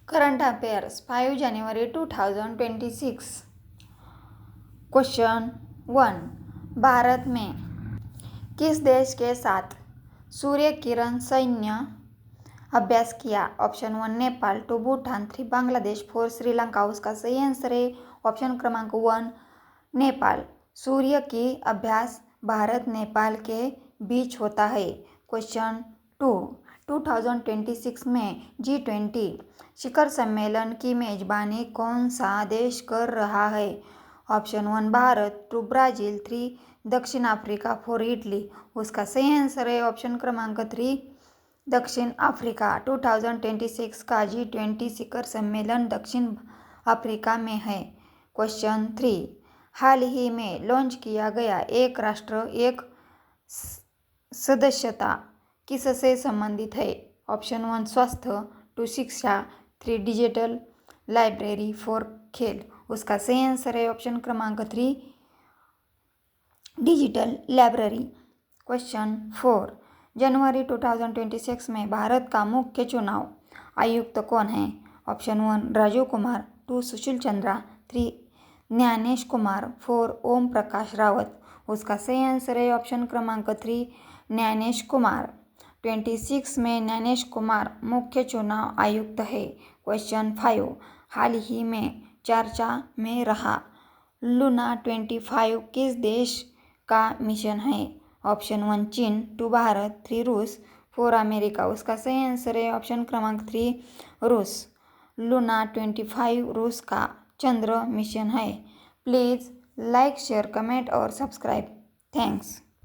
Current affairs 5 January 2026। Question 1। Bharat में किस देश के साथ सूर्य किरण सैन्य अभ्यास किया? ऑप्शन 1 नेपाल, 2 भूटान, 3 बांग्लादेश, 4 श्रीलंका। उसका सही आंसर है ऑप्शन क्रमांक 1 नेपाल। सूर्य की अभ्यास भारत नेपाल के बीच होता है। क्वेश्चन 2। 2026 में G20 शिखर सम्मेलन की मेजबानी कौन सा देश कर रहा है? ऑप्शन 1 भारत, 2 ब्राजील, 3 दक्षिण अफ्रीका, 4 इटली। उसका सही आंसर है ऑप्शन क्रमांक 3 दक्षिण अफ्रीका। 2026 का G20 शिखर सम्मेलन दक्षिण अफ्रीका में है। क्वेश्चन 3। हाल ही में लॉन्च किया गया एक राष्ट्र एक सदस्यता किससे संबंधित है? ऑप्शन 1 स्वास्थ्य, 2 शिक्षा, 3 डिजिटल लाइब्रेरी, 4 खेल। उसका सही आंसर है ऑप्शन क्रमांक 3 डिजिटल लाइब्रेरी। क्वेश्चन 4। जनवरी 2026 में भारत का मुख्य चुनाव आयुक्त कौन है? ऑप्शन 1 राजीव कुमार, 2 सुशील चंद्रा, 3 ज्ञानेश कुमार, 4 ओम प्रकाश रावत। उसका सही आंसर है ऑप्शन क्रमांक 3 ज्ञानेश कुमार। 26 में ज्ञानेश कुमार मुख्य चुनाव आयुक्त है। क्वेश्चन 5। हाल ही में चर्चा में रहा लूना 25 किस देश का मिशन है? ऑप्शन 1 चीन, 2 भारत, 3 रूस, 4 अमेरिका। उसका सही आंसर है ऑप्शन क्रमांक 3 रूस। लूना 25 रूस का चंद्र मिशन है। प्लीज़ लाइक, शेयर, कमेंट और सब्सक्राइब। थैंक्स।